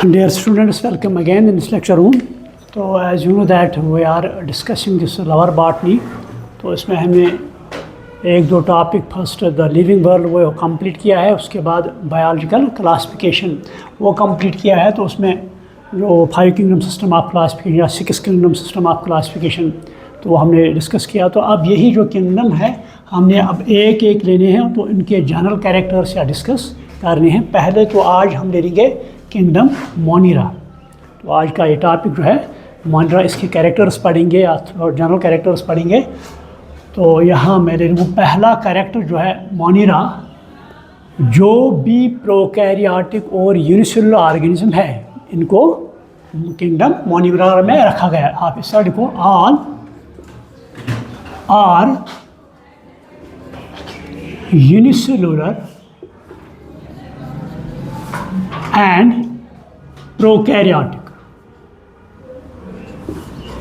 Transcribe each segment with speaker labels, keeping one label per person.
Speaker 1: Dear students, welcome again in this lecture room. तो as you know that we are discussing this lower botany. तो इसमें हमने एक दो topic first the living world वो complete किया है, उसके बाद बायोलॉजिकल क्लासिफिकेशन वो कंप्लीट किया है। तो उसमें जो 5 किंगडम सिस्टम ऑफ क्लासिफिकेशन या 6 किंगडम सिस्टम ऑफ क्लासिफिकेशन तो वो हमने डिस्कस किया। तो अब यही जो किंगडम है हमने अब एक एक लेने हैं, तो इनके जनरल कैरेक्टर्स या डिस्कस करने हैं। पहले तो आज हम ले लेंगे किंगडम मोनिरा। तो आज का ये टॉपिक जो है मोनिरा, इसके कैरेक्टर्स पढ़ेंगे और जनरल कैरेक्टर्स पढ़ेंगे। तो यहाँ मैं ले लूँ पहला कैरेक्टर जो है मोनिरा, जो भी प्रोकैरियोटिक और यूनिसेलुलर ऑर्गेनिज्म है इनको किंगडम मोनिरा में रखा गया है। आप इस लिखो, all are unicellular and prokaryotic.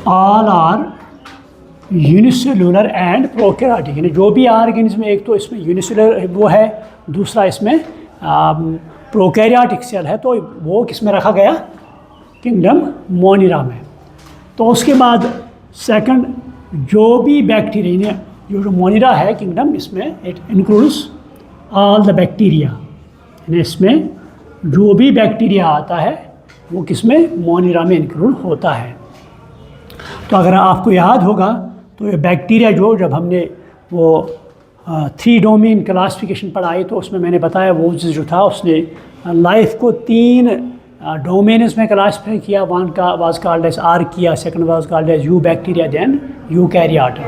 Speaker 1: All are unicellular and prokaryotic, यानी जो भी ऑर्गेनिज्म, एक तो इसमें यूनिसेलुलर वो है, दूसरा इसमें प्रोकैरियोटिक सेल है। तो वो किस में रखा गया? किंगडम मोनिरा में। तो उसके बाद सेकंड, जो भी बैक्टीरिया, जो मोनिरा है किंगडम, इसमें it includes all the bacteria, यानी इसमें जो भी बैक्टीरिया आता है वो किसमें? मोनिरा में इंक्लूड होता है। तो अगर आपको याद होगा तो ये बैक्टीरिया जब हमने वो 3 डोमेन क्लासिफिकेशन पढ़ाई तो उसमें मैंने बताया वो जो था उसने लाइफ को 3 डोमेन्स में क्लासिफाई किया। वन का was called as archaea, second was called as eubacteria, then eukaryota.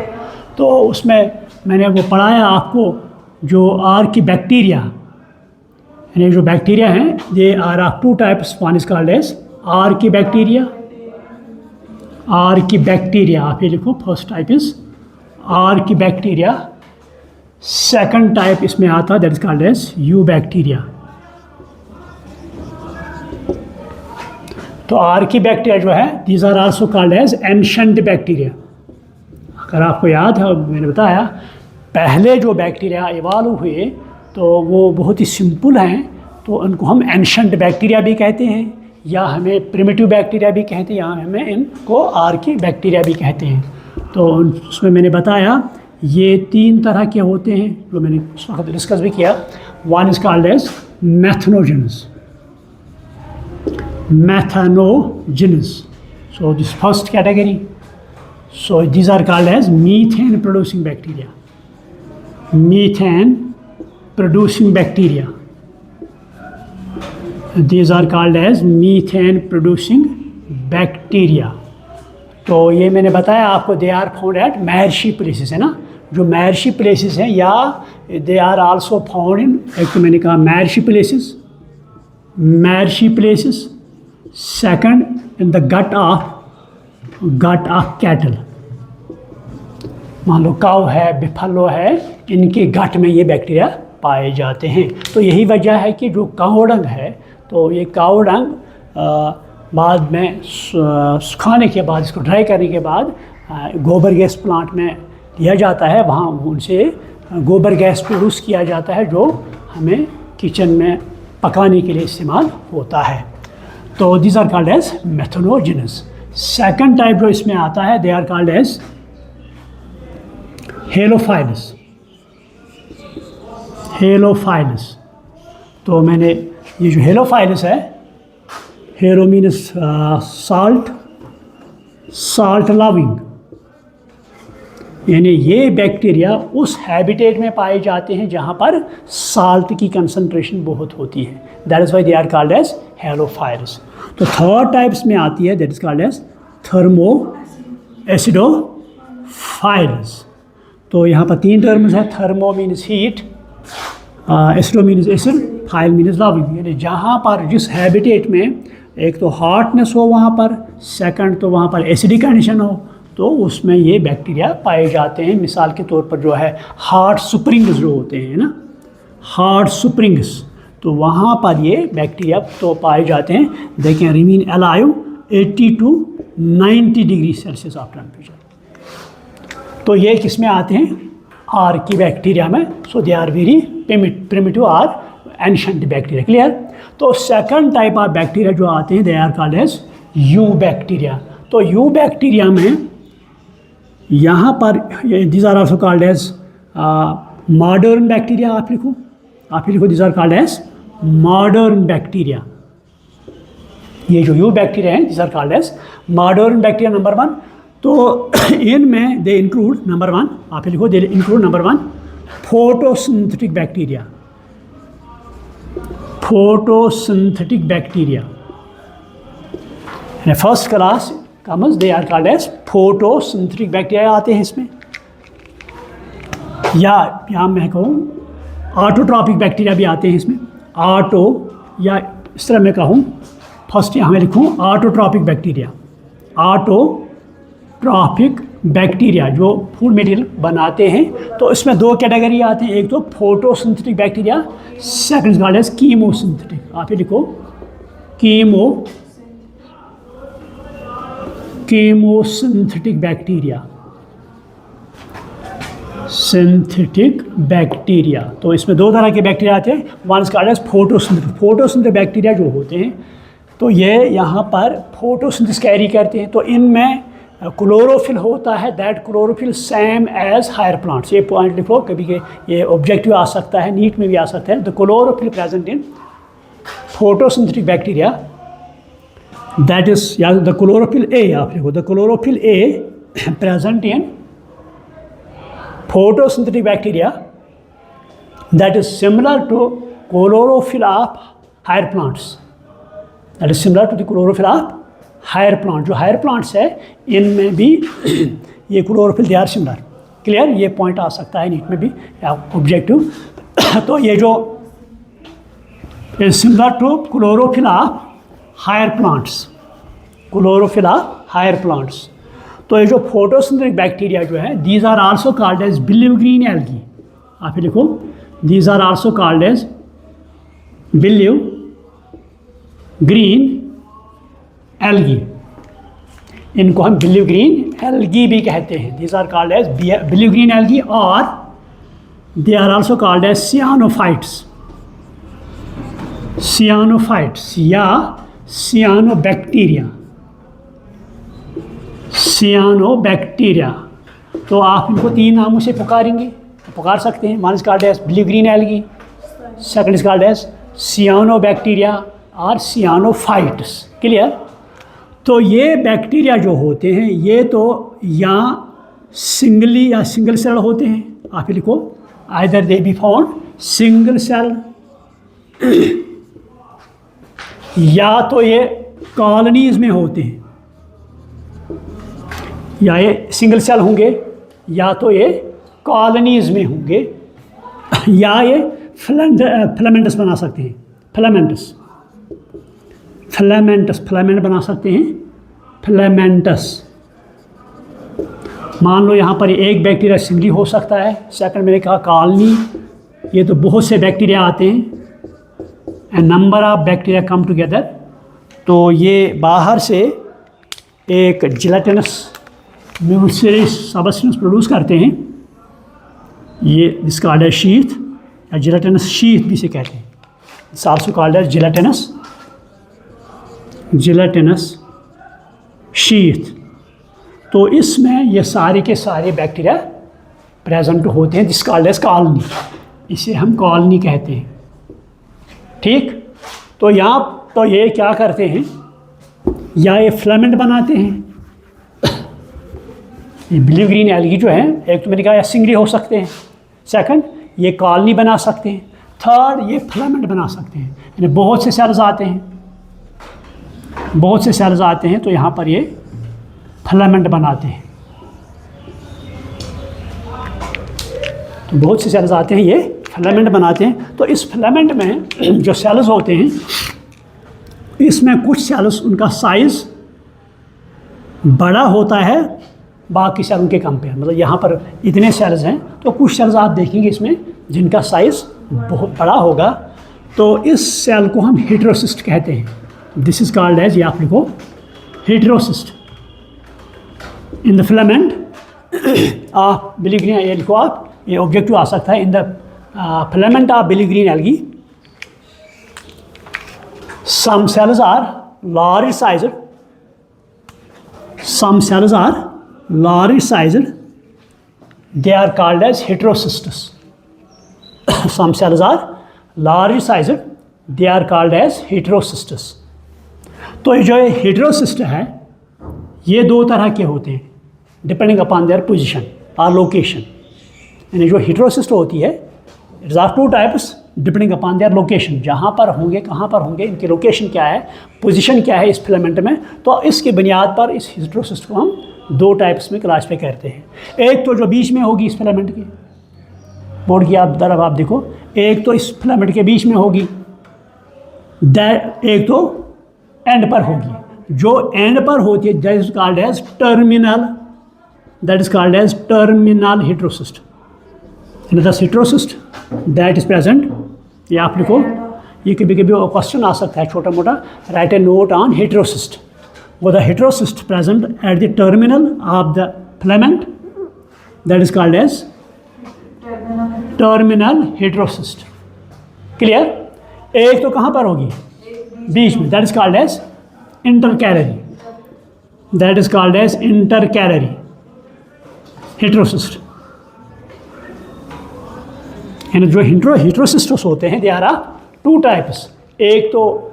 Speaker 1: तो उसमें मैंने वो पढ़ाया आपको जो आर्की बैक्टीरिया, यानी जो बैक्टीरिया हैं they are of 2 types. One is called as archaebacteria, archaebacteria आप ये लिखो, first type is archaebacteria. Second type इसमें आता है that is called as eubacteria. तो आर्की बैक्टीरिया जो है these are also called as ancient bacteria. अगर आपको याद है मैंने बताया पहले जो बैक्टीरिया इवॉल्व हुए तो वो बहुत ही सिंपल हैं, तो उनको हम एंशंट बैक्टीरिया भी कहते हैं, या हमें प्रिमिटिव बैक्टीरिया भी कहते हैं, या हमें इनको आर्की बैक्टीरिया भी कहते हैं। तो उसमें मैंने बताया ये 3 तरह के होते हैं जो मैंने उस वक्त डिस्कस भी किया। One is called as methanogens, methanogens. So this first category, so these are called as methane producing bacteria, methane producing bacteria. These are called as methane producing bacteria. तो ये मैंने बताया आपको they are found at marshy places, है ना। जो marshy places हैं या they are also found in, एक तो मैंने कहा marshy places, marshy places. Second in the gut of cattle, मान लो काऊ है, बिफलो है, इनके गट में ये बैक्टीरिया पाए जाते हैं। तो यही वजह है कि जो काऊ डंग है, तो ये काऊ डंग बाद में सुखाने के बाद, इसको ड्राई करने के बाद गोबर गैस प्लांट में लिया जाता है, वहाँ उनसे गोबर गैस प्रोड्यूस किया जाता है जो हमें किचन में पकाने के लिए इस्तेमाल होता है। तो these are called as methanogens. Second type जो इसमें आता है they are called as halophiles, halophiles. तो मैंने ये जो हेलोफाइलस है, halo means salt, salt loving, यानी ये बैक्टीरिया उस हैबिटेट में पाए जाते हैं जहाँ पर साल्ट की कंसंट्रेशन बहुत होती है, that is why they are called as halophiles. तो थर्ड टाइप्स में आती है that is called as thermo acidophiles. तो यहाँ पर 3 टर्म्स है, thermo means heat, acido means acid, phile means loving, यानी जहाँ पर जिस हैबिटेट में एक तो हॉटनेस हो वहाँ पर, सेकंड तो वहाँ पर एसिडिक कंडीशन हो, तो उसमें ये बैक्टीरिया पाए जाते हैं। मिसाल के तौर पर जो है हॉट स्प्रिंग्स जो होते हैं ना, हॉट स्प्रिंग्स, तो वहाँ पर ये बैक्टीरिया तो पाए जाते हैं। They can remain alive 80 to 90 degree Celsius of temperature. तो ये किस में आते हैं? आर्की बैक्टीरिया में। So they are very primitive or ancient bacteria. Clear? तो सेकंड टाइप ऑफ बैक्टीरिया जो आते हैं they are called as eubacteria. तो यू बैक्टीरिया में यहाँ पर these are also called as modern bacteria. आप लिखो these are called as modern bacteria. ये जो यू बैक्टीरिया हैं these are called as modern bacteria number 1। तो इनमें दे इंक्लूड नंबर 1, आप लिखो they include number 1 photosynthetic bacteria. Photosynthetic bacteria first class commerce they are called as photosynthetic bacteria आते हैं इसमें। या मैं कहूँ ऑटोट्रॉपिक बैक्टीरिया भी आते हैं इसमें। ऑटो या इस तरह मैं कहूँ फर्स्ट यहाँ मैं लिखूँ ऑटोट्रॉपिक बैक्टीरिया। ऑटोट्रॉपिक बैक्टीरिया जो फूड मटेरियल बनाते हैं। तो इसमें 2 कैटेगरी आते हैं, एक तो photosynthetic bacteria, second called as chemosynthetic. आप ये लिखो कीमोसिंथेटिक बैक्टीरिया। सिंथेटिक बैक्टीरिया तो इसमें 2 तरह के बैक्टीरिया आते हैं। One is called as photosynthetic. Photosynthetic bacteria जो होते हैं तो ये यहाँ पर फोटोसिंथेसिस कैरी करते हैं। तो इनमें क्लोरोफिल होता है, that chlorophyll same as higher plants. ये पॉइंट लिखो, कभी के ये ऑब्जेक्टिव आ सकता है, नीट में भी आ सकता है। The chlorophyll present in photosynthetic bacteria that is या द क्लोरोफिल ए। आप लिखो the chlorophyll A present in photosynthetic bacteria that is similar to chlorophyll of higher plants. That is similar to the chlorophyll of higher plant. जो higher plants है इनमें भी ये chlorophyll they are similar. Clear? ये point आ सकता है NEET में भी ऑब्जेक्टिव। तो ये जो similar to chlorophyll of higher plants. Chlorophyll of higher plants. तो ये जो फोटोसिंथेटिक बैक्टीरिया जो है these are also called as blue green algae. आप लिखो these are also called as blue green algae. इनको हम बिलीव ग्रीन एल्गी भी कहते हैं। These are called as blue green algae और they are also called as cyanophytes. Cyanophytes या cyanobacteria. सियानोबैक्टीरिया तो आप इनको 3 नामों से पुकार सकते हैं। One is called as blue green algae, second is called as cyanobacteria और सियानोफाइट्स। क्लियर? तो ये बैक्टीरिया जो होते हैं ये तो या सिंगली या सिंगल सेल होते हैं। आप लिखो either they be found single cell या तो ये कॉलोनीज में होते हैं, या ये सिंगल सेल होंगे या तो ये कॉलोनीज में होंगे, या ये फिलामेंटस बना सकते हैं। फिलामेंट बना सकते हैं। फिलामेंटस मान लो यहाँ पर एक बैक्टीरिया सिंगली हो सकता है। सेकंड मैंने कहा कॉलोनी, ये तो बहुत से बैक्टीरिया आते हैं, a number of bacteria come together. तो ये बाहर से एक जिलेटिनस म्यूसिलिस सब्सटेंस प्रोड्यूस करते हैं। ये दिस कॉल्ड एज शीथ या जिलेटिनस शीथ भी से कहते हैं। This also called as gelatinous sheath. तो इसमें ये सारे के सारे बैक्टीरिया प्रेजेंट होते हैं। दिस कॉल्ड एज कॉलोनी, इसे हम कॉलोनी कहते हैं। ठीक? तो यहाँ तो ये क्या करते हैं, या ये फिलामेंट बनाते हैं। ये बिलीव ग्रीन एल्गी जो है, एक तो मैंने कहा या सिंगली हो सकते हैं, सेकंड ये कॉलोनी बना सकते हैं, थर्ड ये फिलामेंट बना सकते हैं। यानी बहुत से सेल्स आते हैं, तो यहाँ पर ये फिलामेंट बनाते हैं। तो बहुत से सेल्स आते हैं, ये फिलामेंट बनाते हैं। तो इस फिलामेंट में जो सेल्स होते हैं इसमें कुछ सेल्स उनका साइज़ बड़ा होता है बाकी सेल के कंपेयर। मतलब यहाँ पर इतने सेल्स हैं तो कुछ सेल्स आप देखेंगे इसमें जिनका साइज़ बहुत बड़ा होगा। तो इस सेल को हम हेटेरोसिस्ट कहते हैं। दिस इज कॉल्ड एज, ये आप लिखो heterocyst in the filament of believe green. ये लिखो आप, ये ऑब्जेक्टिव आ सकता है। In the filament of believe green algae Some cells are large sized. Some cells are large sized. They are called as heterocystis. Some cells are large sized. They are called as heterocystis. तो ये जो heterocyst है ये दो तरह के होते हैं डिपेंडिंग अपॉन देयर पोजीशन और लोकेशन. यानी जो हेटेरोसिस्ट होती है it's are two types depending upon their location. जहाँ पर होंगे, कहाँ पर होंगे, इनकी लोकेशन क्या है, पोजीशन क्या है इस फिलामेंट में. तो इसकी बुनियाद पर इस हेटेरोसिस्ट को हम दो टाइप्स में क्लासिफाई करते हैं. एक तो जो बीच में होगी इस फिलामेंट के, बोर्ड की आप तरफ आप देखो, एक तो इस फिलामेंट के बीच में होगी, एक तो एंड पर होगी. जो एंड पर होती है that is called as terminal. That is called as terminal heterocyst. In the heterocyst that is present, ये आप लिखो, ये कभी कभी क्वेश्चन आ सकता है छोटा मोटा. Write a note on heterocyst. वो the heterocyst present at the terminal of the filament that is called as terminal heterocyst. Clear. एक तो कहाँ पर होगी, बीच में, that is called as intercalary. That is called as intercalary heterocyst. यानी जो हेटेरोसिस्टस होते हैं दे आर टू टाइप्स. एक तो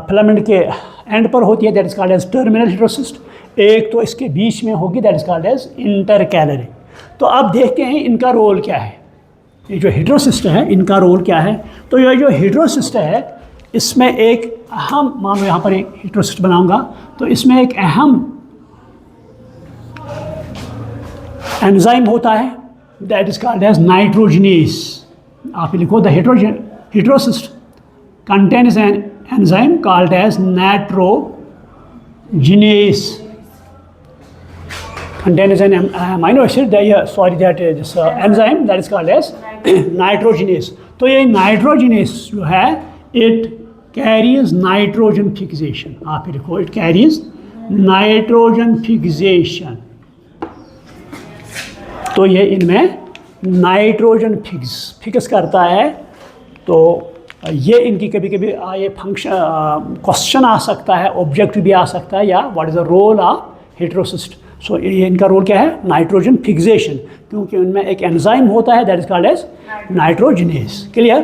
Speaker 1: फिलामेंट के एंड पर होती है that is called as terminal heterocyst. एक तो इसके बीच में होगी that is called as intercalary. तो अब देखते हैं इनका रोल क्या है. ये जो हेटेरोसिस्ट है इनका रोल क्या है. तो ये जो हेटेरोसिस्ट है इसमें एक अहम, मान लो यहाँ पर एक हेटेरोसिस्ट बनाऊंगा तो इसमें एक अहम एंजाइम होता है that is called as nitrogenase. आप लिखो the heterocyst contains an enzyme called as nitrogenase. Contains an amino acid this enzyme that is called as nitrogenase. तो ये nitrogenase जो है it carries nitrogen fixation. आप लिखो it carries nitrogen fixation. तो ये इनमें नाइट्रोजन फिक्स करता है. तो ये इनकी कभी कभी ये फंक्शन क्वेश्चन आ सकता है, ऑब्जेक्ट भी आ सकता है, या what is the role of heterocyst. So ये इनका रोल क्या है, नाइट्रोजन फिक्सेशन, क्योंकि उनमें एक एंजाइम होता है that is called as nitrogenase. Clear.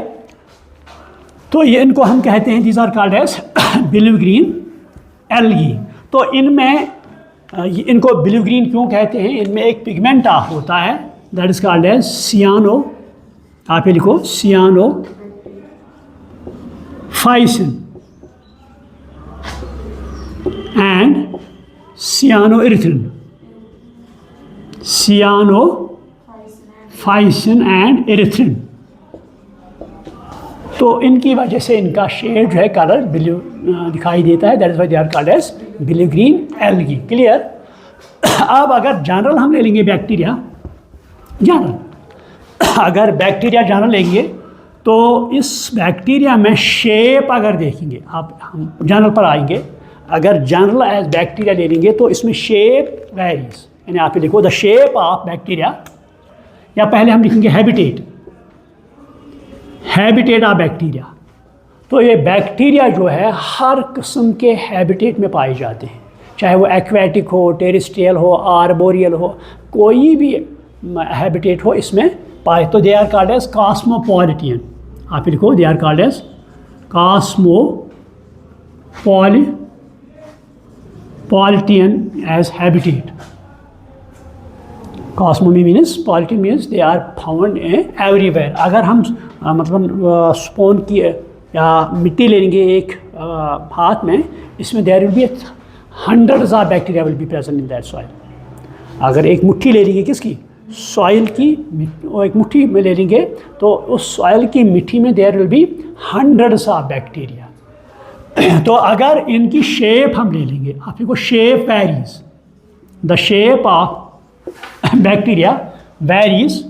Speaker 1: तो ये इनको हम कहते हैं these are called as blue green algae. तो इनमें इनको ब्लू ग्रीन क्यों कहते हैं, इनमें एक पिगमेंट होता है दैट इज कॉल्ड एज सियानो. आप ये लिखो सियानो फाइसिन and cyanoerythrin. Cyanophyscin and erythrin. तो इनकी वजह से इनका शेड जो है कलर ब्लू दिखाई देता है. That is why they are called as blue green algae. Clear. अब अगर जनरल हम ले लेंगे बैक्टीरिया, जनरल अगर बैक्टीरिया जनरल लेंगे तो इस बैक्टीरिया में शेप अगर देखेंगे आप, हम जनरल पर आएंगे, अगर जनरल एज बैक्टीरिया ले लेंगे तो इसमें शेप वेरीज. यानी आप लिखो द शेप ऑफ बैक्टीरिया, या पहले हम लिखेंगे हैबिटेट ऑफ बैक्टीरिया. तो ये बैक्टीरिया जो है हर किस्म के हैबिटेट में पाए जाते हैं, चाहे वो एक्वेटिक हो, टेरेस्ट्रियल हो, आर्बोरियल हो, कोई भी हैबिटेट हो इसमें पाए. तो they are called as cosmopolitan. आप लिखो they are called as cosmopolitan as habitat. Cosmo means, politan means they are found everywhere. अगर हम मतलब स्पून की या मिट्टी ले लेंगे एक हाथ में, इसमें there will be hundreds of bacteria will be present in that soil. अगर एक मुट्ठी ले लेंगे किसकी, सॉइल की, एक मुट्ठी में ले लेंगे तो उस सॉइल की मिट्टी में there will be hundreds of bacteria. तो अगर इनकी शेप हम ले लेंगे, आप को shape varies, the shape of bacteria varies.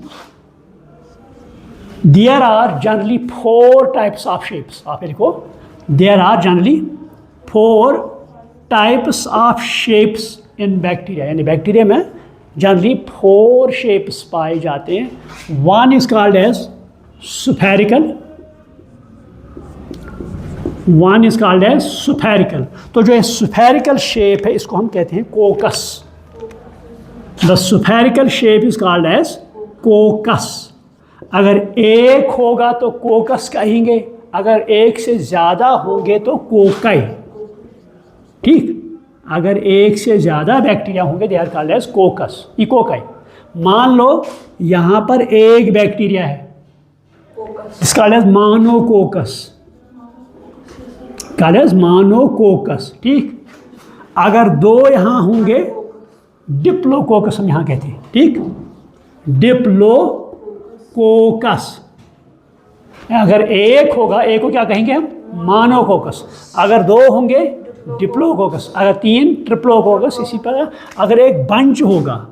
Speaker 1: There are generally 4 types of shapes. आप लिखो there are generally 4 types of shapes in bacteria. यानी बैक्टीरिया में जनरली 4 शेप्स पाए जाते हैं. One is called as spherical, one is called as spherical. तो जो spherical shape है इसको हम कहते हैं coccus. The spherical shape is called as coccus. अगर एक होगा तो कोकस कहेंगे, अगर एक से ज़्यादा होंगे तो कोकाई। ठीक, अगर एक से ज़्यादा बैक्टीरिया होंगे they are called as coccus, इकोकाई। मान लो यहाँ पर एक बैक्टीरिया है, इसका called as monococcus, called as monococcus. ठीक, अगर दो यहाँ होंगे डिप्लोकोकस हम यहाँ कहते हैं। ठीक, डिप्लोकोकस। अगर एक होगा, एक को क्या कहेंगे हम, मोनोकोकस। अगर दो होंगे डिप्लोकोकस, अगर तीन ट्रिप्लोकोकस। इसी पर अगर एक बंच होगा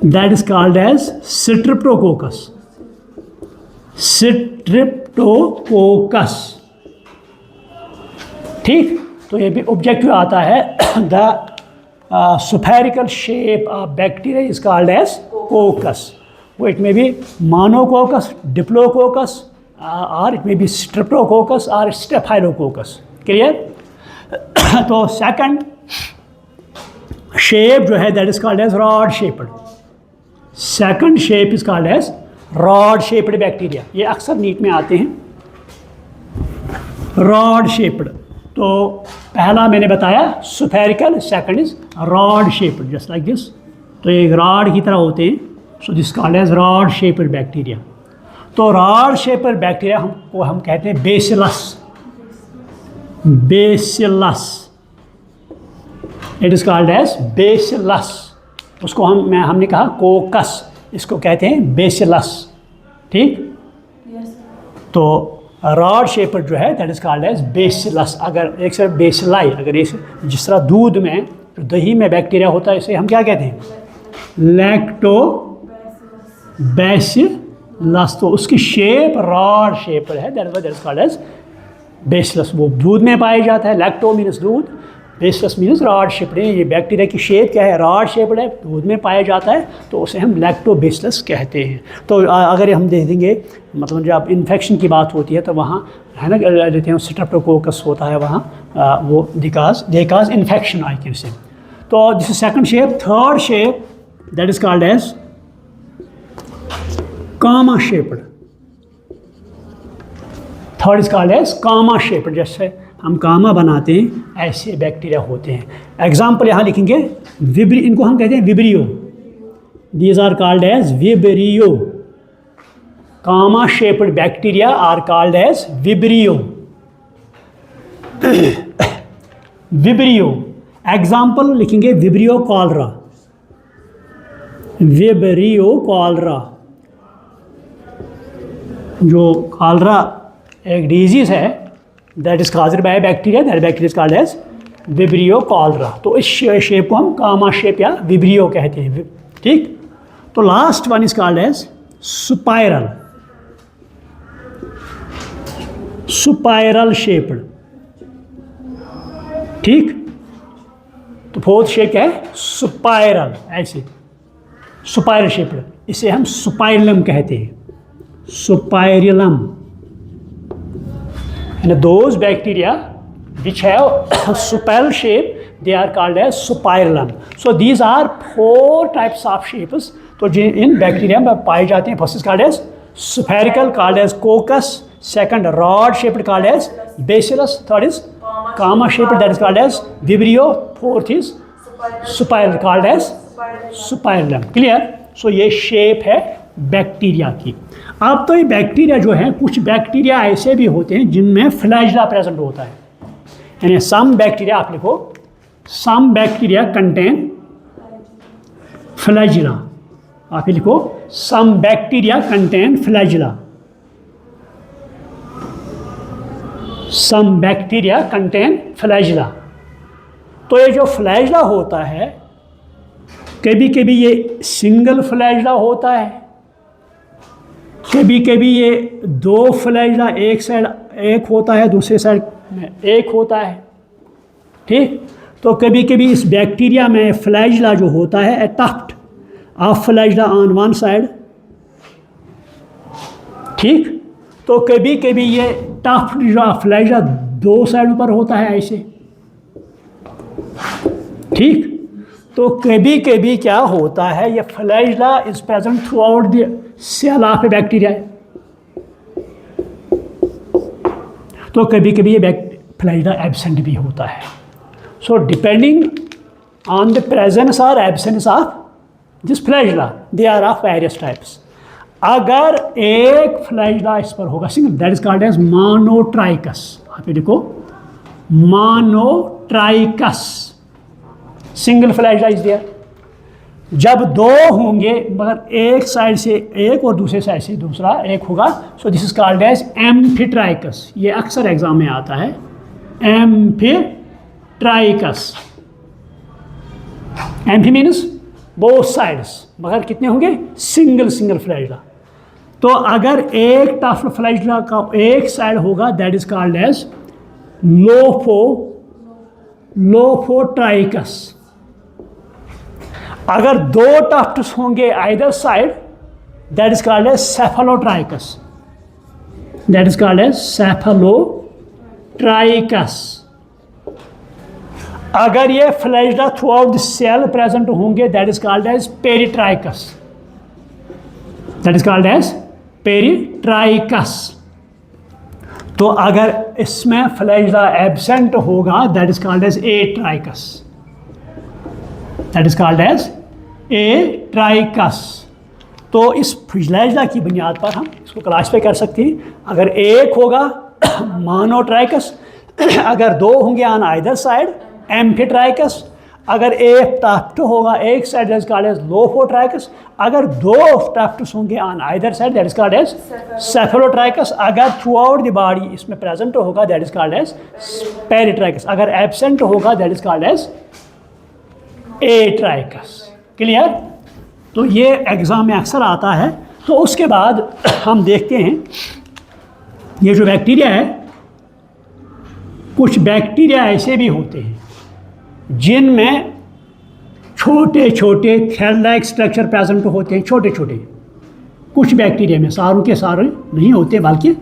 Speaker 1: that is called as streptococcus, streptococcus. ठीक, तो ये भी ऑब्जेक्टिव आता है the spherical shape of bacteria is called as coccus. It may be monococcus, diplococcus, or it may be streptococcus or staphylococcus. Clear? तो second shape जो है that is called as rod shaped. Second shape is called as rod shaped bacteria. ये अक्सर NEET में आते हैं rod shaped. तो पहला मैंने बताया spherical, second is rod shaped, just like this. तो ये रॉड की तरह होते हैं, so this called as rod shaped bacteria. तो रॉड शेप्ड बैक्टीरिया हम कहते हैं bacillus, bacillus. It is called as bacillus. उसको हमने कहा कोकस, इसको कहते हैं बेसिलस। ठीक, तो रॉड शेपर जो है that is called as bacillus. अगर एक से बेसिलाई, अगर एक जिस तरह दूध में जो दही में बैक्टीरिया होता है इसे हम क्या कहते हैं, लैक्टोबैसिलस। तो उसकी शेप रॉड शेपर है, that is called as bacillus. वो दूध में पाया जाता है, लैक्टो मीन्स दूध, बेसिलस मीन्स रॉड शेप्ड है। ये बैक्टीरिया की शेप क्या है, रॉड शेप्ड है, दूध में पाया जाता है, तो उसे हम लैक्टोबैसिलस कहते हैं। तो अगर हम देख देंगे, मतलब जब इन्फेक्शन की बात होती है तो वहाँ है ना लेते हैं स्ट्रेप्टोकोकस होता है वहाँ, वो दे काज इन्फेक्शन आई कैन से। तो this is second shape. Third shape that is called as comma shaped. Third is called as comma shaped. जैसे हम कामा बनाते हैं ऐसे बैक्टीरिया होते हैं। एग्जाम्पल यहाँ लिखेंगे, इनको हम कहते हैं vibrio. These are called as vibrio. Comma shaped bacteria are called as vibrio. Vibrio example लिखेंगे, विब्रियो कॉलरा, विब्रियो कॉलरा। जो कॉलरा एक डिजीज़ है that is caused by bacteria, that bacteria is called as vibrio cholera. तो इस shape को हम कामा shape या vibrio कहते हैं। ठीक, तो last one is called as spiral, spiral shaped. ठीक, तो फोर्थ शेप क्या है, स्पाइरल, ऐसे स्पाइरल शेप्ड। इसे हम स्पाइरलम कहते हैं, spirillum. And those bacteria which have spiral shape, they are called as spirillum. So these are 4 types of shapes. तो इन बैक्टीरिया में पाए जाते हैं। First is called as spherical, called as coccus. Second rod shaped, called as bacillus. Third is comma shaped, that is called as vibrio. Fourth is spiral, called as spirillum. Clear? So ये shape है bacteria की। अब तो ये bacteria जो है, कुछ bacteria ऐसे भी होते हैं जिनमें फ्लैजिला प्रेजेंट होता है, यानी सम बैक्टीरिया, आप लिखो सम बैक्टीरिया कंटेन फ्लैजिला। आप लिखो some bacteria contain flagella, some bacteria contain flagella. तो ये जो फ्लैजिला होता है, कभी कभी ये सिंगल फ्लैजिला होता है, कभी कभी ये 2 फ्लैजिला, एक साइड एक होता है, दूसरे साइड में एक होता है। ठीक, तो कभी कभी इस बैक्टीरिया में फ्लैजिला जो होता है, a tuft of flagella on one side. ठीक, तो कभी कभी ये टफ्ट जो फ्लैजा दो साइडों पर होता है ऐसे, ठीक। तो कभी कभी क्या होता है, ये flagella is present throughout the cell of a bacteria, तो कभी कभी ये फ्लैजला एब्सेंट भी होता है। So depending on the presence और absence of this flagella, they are of various types. अगर एक फ्लैजला इस पर होगा single, that is called as monotrichous. आप ये देखो, monotrichous, single flagella is there. जब दो होंगे मगर एक साइड से एक और दूसरे साइड से दूसरा एक होगा, so this is called as amphitrichous. ये अक्सर एग्जाम में आता है, amphitrichous. Amphi means both sides, मगर कितने होंगे, सिंगल सिंगल फ्लैजला। तो अगर एक टफ्ट फ्लैजला का एक साइड होगा, that is called as lophotrichous. अगर दो टफ्ट्स होंगे either side, that is called as cephalotrichous, that is called as cephalotrichous. अगर ये flagella throughout the cell present होंगे, that is called as peritrichous, that is called as peritrichous. तो अगर इसमें flagella absent होगा, that is called as atrichous, that is called as atrichous. तो इस flagella की बुनियाद पर हम इसको क्लासिफाई कर सकते हैं। अगर एक होगा मोनोट्राइकस, अगर दो होंगे ऑन आइदर साइड एम्फीट्राइकस, अगर एक टफ्ट होगा एक side, that is called as lophotrichous. अगर दो टफ्ट्स होंगे on either side, that is called as cephalotrichous. अगर थ्रू आउट द बॉडी इसमें प्रेजेंट होगा, that is called as peritrichous. अगर एब्सेंट होगा, that is called as atrichous. Clear? तो ये एग्जाम में अक्सर आता है। तो उसके बाद हम देखते हैं ये जो बैक्टीरिया है, कुछ बैक्टीरिया ऐसे भी होते हैं जिनमें छोटे छोटे थ्रेड लाइक स्ट्रक्चर प्रेजेंट होते हैं, छोटे छोटे। कुछ बैक्टीरिया में, सारों के सारे नहीं होते, बल्कि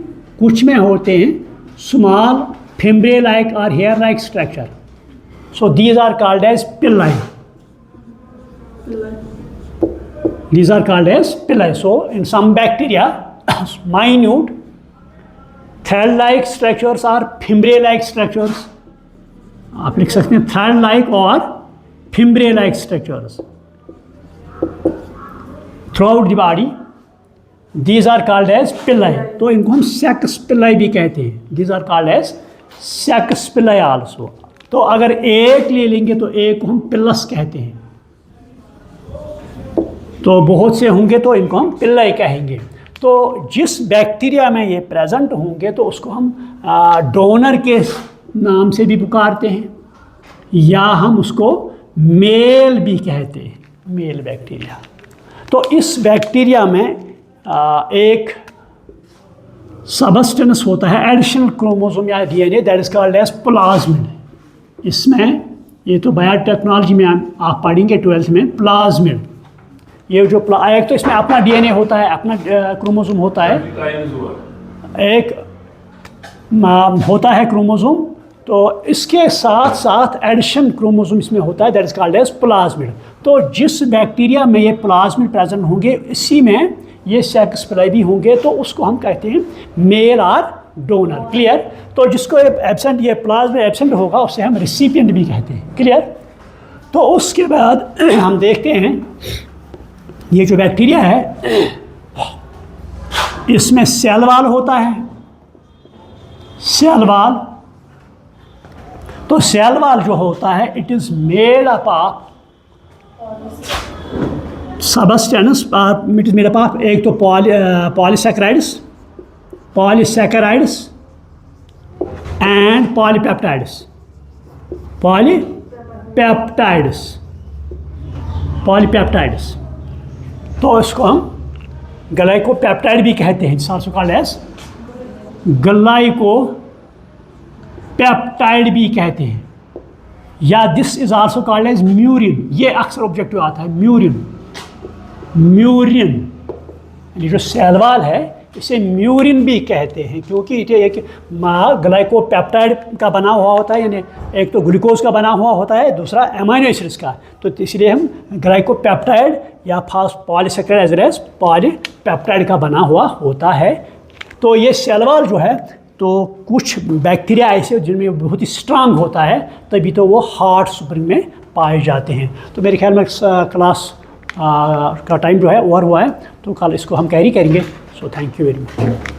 Speaker 1: कुछ में होते हैं स्मॉल फिम्ब्रे लाइक और hair like structure. So these are called as pili, these are called as pili. So in some bacteria, minute thread-like structures or fimbriae-like structures. आप लिख सकते हैं thread-like और fimbriae-like structures throughout the body. These are called as pili. तो इनको हम sex pili भी कहते हैं. These are called as sex pili also. तो अगर एक ले लेंगे तो एक को हम पिल्लस कहते हैं, तो बहुत से होंगे तो इनको हम पिल्लाई कहेंगे। तो जिस बैक्टीरिया में ये प्रेजेंट होंगे तो उसको हम डोनर के नाम से भी पुकारते हैं, या हम उसको मेल भी कहते हैं, मेल बैक्टीरिया। तो इस बैक्टीरिया में एक सबस्टेंस होता है, एडिशनल क्रोमोसोम या DNA, that is called as plasmid. इसमें ये तो बायोटेक्नोलॉजी में आप पढ़ेंगे 12th में, प्लाज्मिड। ये जो एक तो इसमें अपना डीएनए होता है, अपना क्रोमोसोम होता है, एक होता है क्रोमोसोम, तो इसके साथ साथ एडिशन क्रोमोसोम इसमें होता है, that is called as plasmid. तो जिस बैक्टीरिया में ये प्लाज्मिड प्रेजेंट होंगे, इसी में ये सेक्स पिलाई भी होंगे, तो उसको हम कहते हैं मेल और डोनर। क्लियर? तो जिसको एब्सेंट, ये प्लाज्मिड एब्सेंट होगा, उससे हम रिसिपिएंट भी कहते हैं। क्लियर? तो उसके बाद हम देखते हैं ये जो बैक्टीरिया है, इसमें सेल वॉल होता है, सेल वॉल। तो सेल वॉल जो होता है, it is made up of substance, it is made up of एक तो पॉलीसैकेराइड्स एंड पॉलीपेप्टाइड्स। तो इसको हम ग्लाइकोपेप्टाइड भी कहते हैं, जिसको कॉल्ड एज ग्लाइकोपेप्टाइड भी कहते हैं, या this is also called as murein. ये अक्सर ऑब्जेक्टिव आता है, म्यूरिन। ये जो सेल वॉल है, इसे म्यूरिन भी कहते हैं, क्योंकि ये एक ग्लाइकोपेप्टाइड का बना हुआ होता है, यानी एक तो ग्लूकोज का बना हुआ होता है, दूसरा अमीनो एसिड्स का। तो इसलिए हम ग्लाइकोपेप्टाइड या polysaccharide as well as polypeptide का बना हुआ होता है। तो ये सेल वॉल जो है, तो कुछ बैक्टीरिया ऐसे जिनमें बहुत ही स्ट्रांग होता है, तभी तो वो हार्ट स्प्रिंग में पाए जाते हैं। तो मेरे ख्याल में क्लास का टाइम जो है ओवर हुआ है, तो कल इसको हम कैरी करेंगे। So thank you very much.